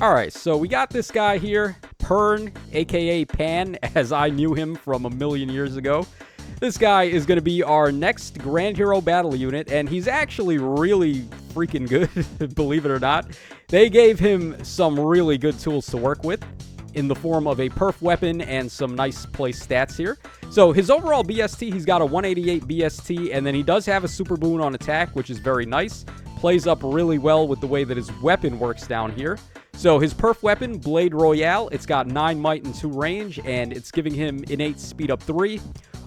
Alright, so we got this guy here, Perne, aka Pan, as I knew him from a million years ago. This guy is going to be our next Grand Hero Battle unit, and he's actually really freaking good, believe it or not. They gave him some really good tools to work with in the form of a perf weapon and some nice place stats here. So his overall BST, he's got a 188 BST, and then he does have a super boon on attack, which is very nice. Plays up really well with the way that his weapon works down here. So his perf weapon, Blade Royale, it's got 9 might and 2 range, and it's giving him innate speed up 3.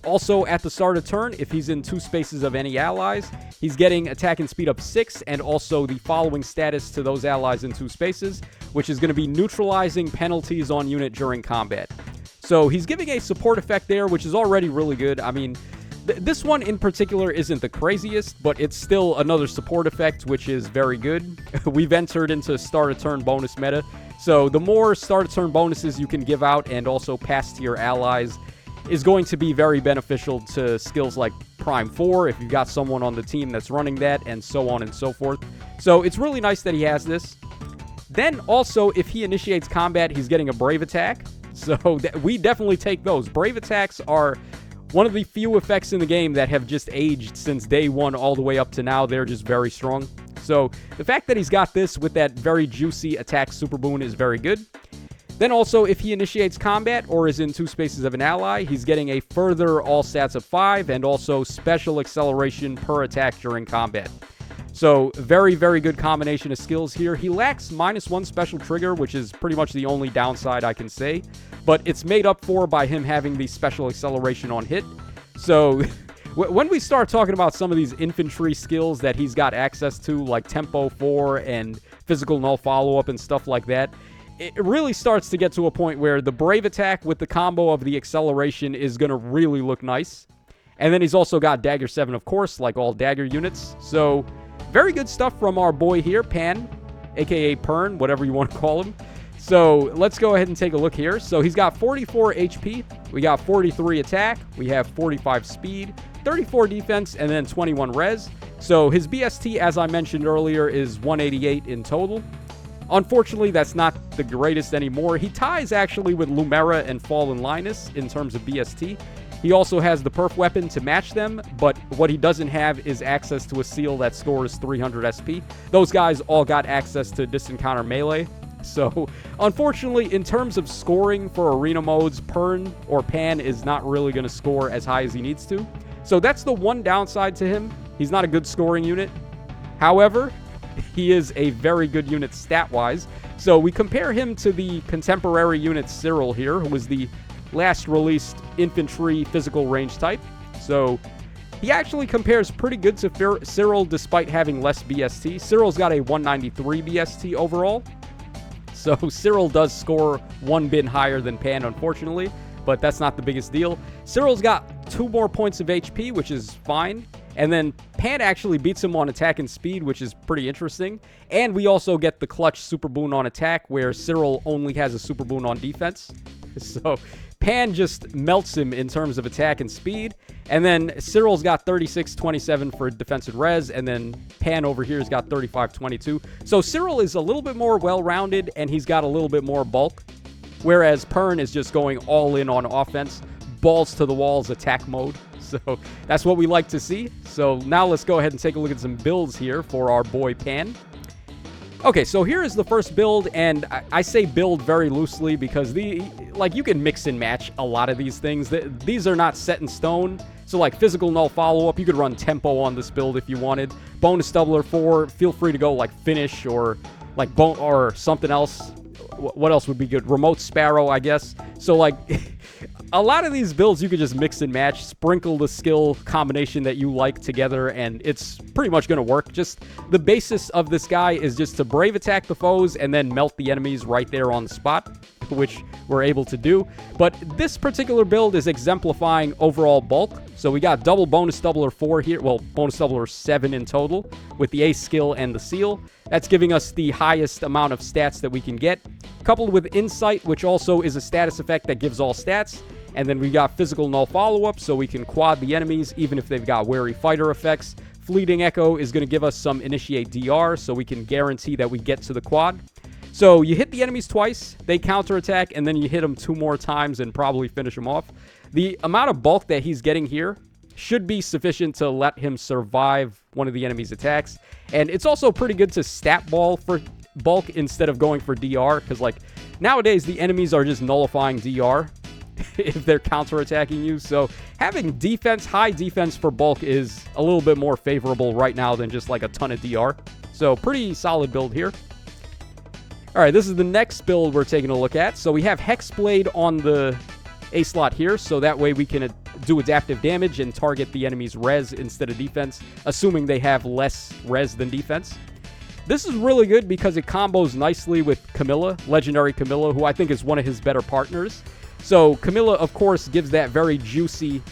Also, at the start of turn, if he's in 2 spaces of any allies, he's getting attack and speed up 6, and also the following status to those allies in 2 spaces, which is going to be neutralizing penalties on unit during combat. So he's giving a support effect there, which is already really good. I mean, this one in particular isn't the craziest, but it's still another support effect, which is very good. We've entered into start of turn bonus meta, so the more start of turn bonuses you can give out and also pass to your allies is going to be very beneficial to skills like Prime 4 if you've got someone on the team that's running that, and so on and so forth. So it's really nice that he has this. Then also, if he initiates combat, he's getting a Brave Attack. So we definitely take those. Brave Attacks are one of the few effects in the game that have just aged since day one all the way up to now. They're just very strong. So the fact that he's got this with that very juicy attack super boon is very good. Then also, if he initiates combat or is in 2 spaces of an ally, he's getting a further all stats of 5 and also special acceleration per attack during combat. So very, very good combination of skills here. He lacks -1 special trigger, which is pretty much the only downside I can say. But it's made up for by him having the special acceleration on hit. So when we start talking about some of these infantry skills that he's got access to, like Tempo 4 and Physical Null Follow-Up and stuff like that, it really starts to get to a point where the Brave Attack with the combo of the acceleration is going to really look nice. And then he's also got Dagger 7, of course, like all Dagger units. So very good stuff from our boy here, Pan, aka Perne, whatever you want to call him. So let's go ahead and take a look here. So he's got 44 HP, we got 43 attack, we have 45 speed, 34 defense, and then 21 res. So his BST, as I mentioned earlier, is 188 in total. Unfortunately, that's not the greatest anymore. He ties actually with Lumera and Fallen Linus in terms of BST. He also has the perf weapon to match them, but what he doesn't have is access to a seal that scores 300 SP. Those guys all got access to distant counter melee. So, unfortunately, in terms of scoring for arena modes, Perne or Pan is not really going to score as high as he needs to. So that's the one downside to him. He's not a good scoring unit. However, he is a very good unit stat-wise. So we compare him to the contemporary unit Cyril here, who was the last released infantry physical range type. So he actually compares pretty good to Cyril despite having less BST. Cyril's got a 193 BST overall. So Cyril does score 1 bit higher than Pan, unfortunately, but that's not the biggest deal. Cyril's got 2 more points of HP, which is fine. And then Pan actually beats him on attack and speed, which is pretty interesting. And we also get the clutch super boon on attack, where Cyril only has a super boon on defense. So Pan just melts him in terms of attack and speed. And then Cyril's got 36-27 for defense and res, and then Pan over here has got 35-22. So Cyril is a little bit more well-rounded, and he's got a little bit more bulk. Whereas Perne is just going all in on offense, balls to the walls attack mode. So that's what we like to see. So now let's go ahead and take a look at some builds here for our boy Pan. Okay, so here is the first build, and I say build very loosely because you can mix and match a lot of these things. These are not set in stone. So like Physical Null Follow-Up, you could run Tempo on this build if you wanted. Bonus Doubler 4, feel free to go like Finish or like Bone or something else. What else would be good? Remote Sparrow, I guess. So like a lot of these builds you could just mix and match, sprinkle the skill combination that you like together, and it's pretty much going to work. Just the basis of this guy is just to Brave Attack the foes and then melt the enemies right there on the spot, which we're able to do. But this particular build is exemplifying overall bulk. So we got double Bonus Doubler 4 here. Well, Bonus Doubler 7 in total with the Ace skill and the seal. That's giving us the highest amount of stats that we can get. Coupled with Insight, which also is a status effect that gives all stats. And then we got Physical Null Follow-Up, so we can quad the enemies even if they've got Wary Fighter effects. Fleeting Echo is going to give us some Initiate DR, so we can guarantee that we get to the quad. So you hit the enemies twice, they counterattack, and then you hit them 2 more times and probably finish them off. The amount of bulk that he's getting here should be sufficient to let him survive one of the enemy's attacks. And it's also pretty good to stat ball for bulk instead of going for DR, because like nowadays the enemies are just nullifying DR if they're counterattacking you. So having defense, high defense for bulk is a little bit more favorable right now than just like a ton of DR. So pretty solid build here. All right, this is the next build we're taking a look at. So we have Hexblade on the A slot here, so that way we can do adaptive damage and target the enemy's res instead of defense, assuming they have less res than defense. This is really good because it combos nicely with Camilla, Legendary Camilla, who I think is one of his better partners. So Camilla, of course, gives that very juicy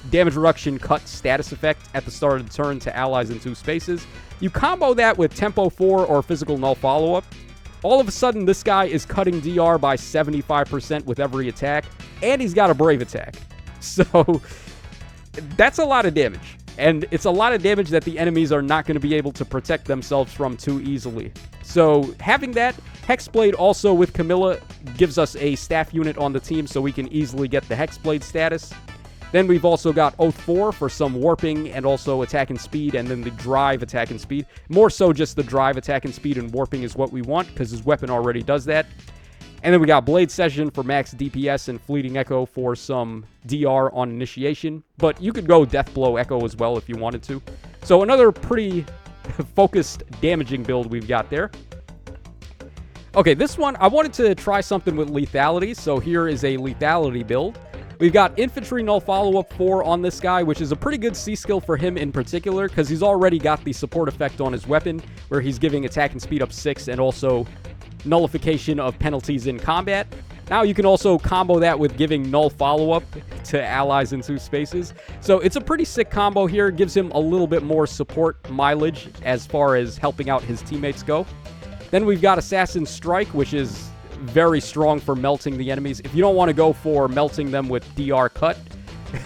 damage reduction cut status effect at the start of the turn to allies in 2 spaces. You combo that with Tempo 4 or Physical Null Follow-Up. All of a sudden, this guy is cutting DR by 75% with every attack, and he's got a Brave attack. So that's a lot of damage. And it's a lot of damage that the enemies are not going to be able to protect themselves from too easily. So having that, Hexblade also with Camilla gives us a staff unit on the team so we can easily get the Hexblade status. Then we've also got Oath 4 for some warping and also attack and speed, and then the drive attack and speed. More so just the drive attack and speed, and warping is what we want because his weapon already does that. And then we got Blade Session for max DPS and Fleeting Echo for some DR on initiation. But you could go Deathblow Echo as well if you wanted to. So another pretty focused damaging build we've got there. Okay, this one, I wanted to try something with lethality. So here is a lethality build. We've got Infantry Null Follow-Up 4 on this guy, which is a pretty good C-skill for him in particular, because he's already got the support effect on his weapon, where he's giving attack and speed up 6, and also nullification of penalties in combat. Now you can also combo that with giving Null Follow-Up to allies in 2 spaces. So it's a pretty sick combo here. It gives him a little bit more support mileage as far as helping out his teammates go. Then we've got Assassin's Strike, which is very strong for melting the enemies. If you don't want to go for melting them with DR cut,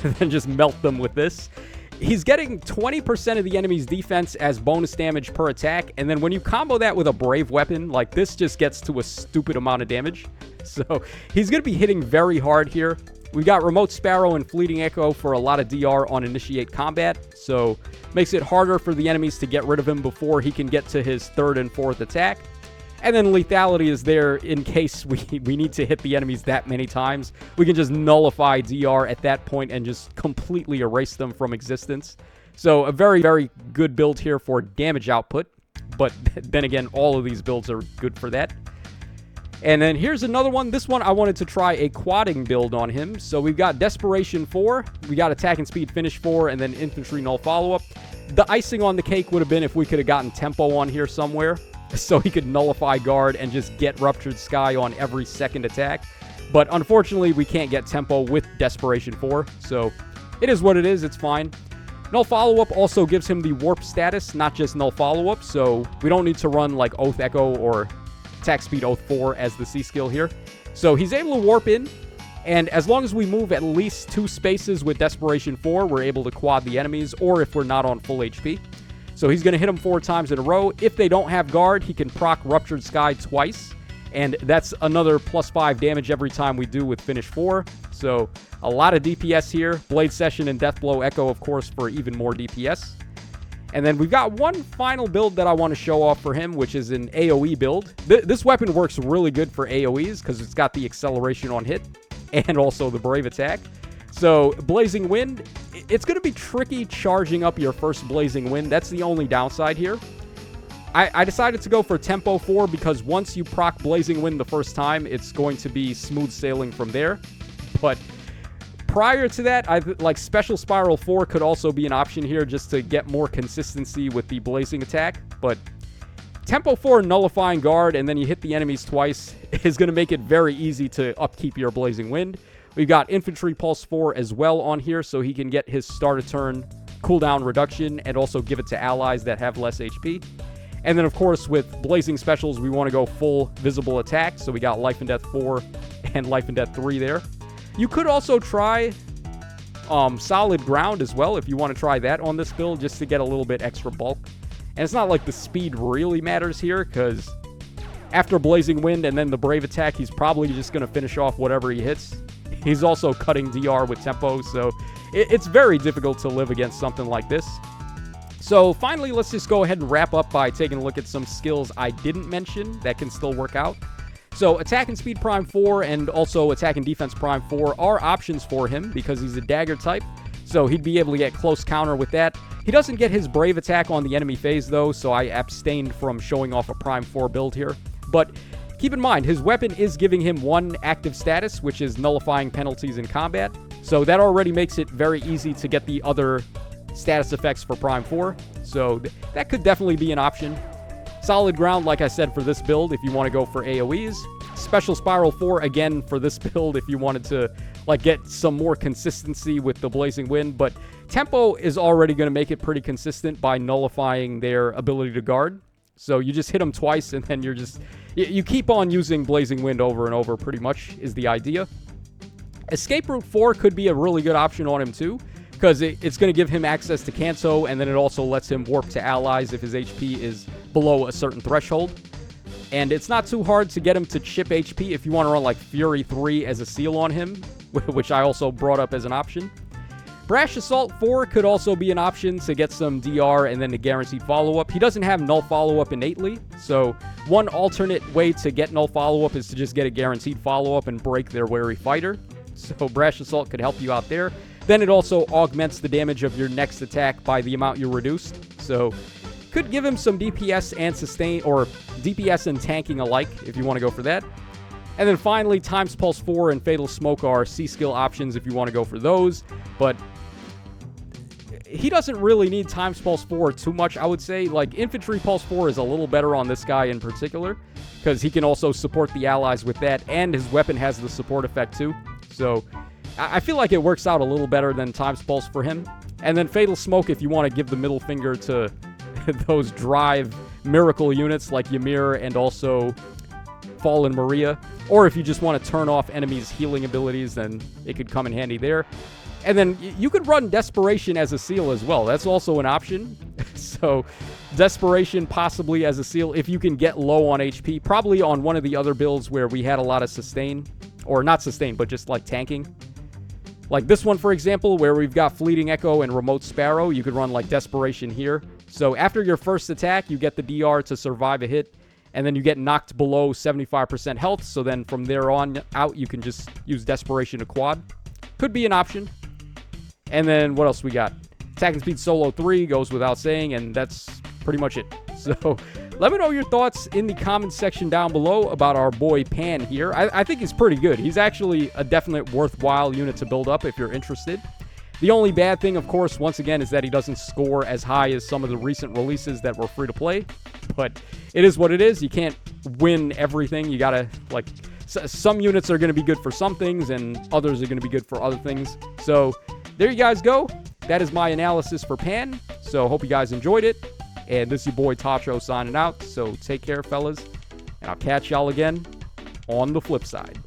then just melt them with this. He's getting 20% of the enemy's defense as bonus damage per attack, and then when you combo that with a Brave weapon, like this just gets to a stupid amount of damage. So he's going to be hitting very hard here. We've got Remote Sparrow and Fleeting Echo for a lot of DR on initiate combat, so makes it harder for the enemies to get rid of him before he can get to his 3rd and 4th attack. And then lethality is there in case we need to hit the enemies that many times. We can just nullify DR at that point and just completely erase them from existence. So a very, very good build here for damage output. But then again, all of these builds are good for that. And then here's another one. This one, I wanted to try a quadding build on him. So we've got Desperation 4, we got Attack and Speed Finish 4, and then Infantry Null Follow-Up. The icing on the cake would have been if we could have gotten Tempo on here somewhere, so he could nullify guard and just get Ruptured Sky on every 2nd attack. But unfortunately, we can't get Tempo with Desperation 4, so it is what it is. It's fine. Null Follow-Up also gives him the Warp status, not just Null Follow-Up, so we don't need to run like Oath Echo or Attack Speed Oath 4 as the C-skill here. So he's able to warp in, and as long as we move at least 2 spaces with Desperation 4, we're able to quad the enemies, or if we're not on full HP. So he's going to hit them 4 times in a row. If they don't have guard, he can proc Ruptured Sky twice. And that's another +5 damage every time we do with Finish 4. So a lot of DPS here. Blade Session and Deathblow Echo, of course, for even more DPS. And then we've got one final build that I want to show off for him, which is an AoE build. This weapon works really good for AoEs because it's got the acceleration on hit and also the Brave attack. So Blazing Wind, it's going to be tricky charging up your first Blazing Wind. That's the only downside here. I decided to go for Tempo 4 because once you proc Blazing Wind the first time, it's going to be smooth sailing from there. But prior to that, like Special Spiral 4 could also be an option here just to get more consistency with the Blazing attack. But Tempo 4 nullifying guard and then you hit the enemies twice is going to make it very easy to upkeep your Blazing Wind. We've got Infantry Pulse 4 as well on here, so he can get his start of turn cooldown reduction and also give it to allies that have less HP. And then, of course, with Blazing Specials, we want to go full visible attack, so we got Life and Death 4 and Life and Death 3 there. You could also try Solid Ground as well if you want to try that on this build just to get a little bit extra bulk. And it's not like the speed really matters here because after Blazing Wind and then the Brave Attack, he's probably just going to finish off whatever he hits. He's also cutting DR with tempo, so it's very difficult to live against something like this. So finally, let's just go ahead and wrap up by taking a look at some skills I didn't mention that can still work out. So Attack and Speed Prime 4 and also Attack and Defense Prime 4 are options for him because he's a dagger type. So he'd be able to get close counter with that. He doesn't get his Brave Attack on the enemy phase though, so I abstained from showing off a Prime 4 build here. But keep in mind, his weapon is giving him one active status, which is nullifying penalties in combat. So that already makes it very easy to get the other status effects for Prime 4. So that could definitely be an option. Solid ground, like I said, for this build if you want to go for AoEs. Special Spiral 4, again, for this build if you wanted to like get some more consistency with the Blazing Wind. But Tempo is already going to make it pretty consistent by nullifying their ability to guard. So you just hit them twice and then you keep on using Blazing Wind over and over pretty much is the idea. Escape Route 4 could be a really good option on him too, because it's going to give him access to Canso, and then it also lets him warp to allies if his HP is below a certain threshold. And it's not too hard to get him to chip HP if you want to run like Fury 3 as a seal on him, which I also brought up as an option. Brash Assault 4 could also be an option to get some DR and then the guaranteed follow-up. He doesn't have null follow-up innately, so one alternate way to get null follow-up is to just get a guaranteed follow-up and break their wary fighter. So Brash Assault could help you out there. Then it also augments the damage of your next attack by the amount you reduced. So could give him some DPS and sustain, or DPS and tanking alike if you want to go for that. And then finally, Times Pulse 4 and Fatal Smoke are C-skill options if you want to go for those. But he doesn't really need Times Pulse 4 too much, I would say. Like, Infantry Pulse 4 is a little better on this guy in particular, because he can also support the allies with that, and his weapon has the support effect too. So I feel like it works out a little better than Times Pulse for him. And then Fatal Smoke if you want to give the middle finger to those drive miracle units like Ymir and also Fallen Maria. Or if you just want to turn off enemies' healing abilities, then it could come in handy there. And then you could run Desperation as a seal as well. That's also an option. So Desperation possibly as a seal if you can get low on HP. Probably on one of the other builds where we had a lot of sustain. Or not sustain, but just like tanking. Like this one, for example, where we've got Fleeting Echo and Remote Sparrow. You could run like Desperation here. So after your first attack, you get the DR to survive a hit. And then you get knocked below 75% health. So then from there on out, you can just use Desperation to quad. Could be an option. And then what else we got? Attack and Speed Solo 3 goes without saying. And that's pretty much it. So let me know your thoughts in the comments section down below about our boy Pan here. I think he's pretty good. He's actually a definite worthwhile unit to build up if you're interested. The only bad thing, of course, once again, is that he doesn't score as high as some of the recent releases that were free to play. But it is what it is. You can't win everything. You gotta, like, some units are going to be good for some things, and others are going to be good for other things. So there you guys go. That is my analysis for Pan. So hope you guys enjoyed it. And this is your boy Tacho signing out. So take care, fellas. And I'll catch y'all again on the flip side.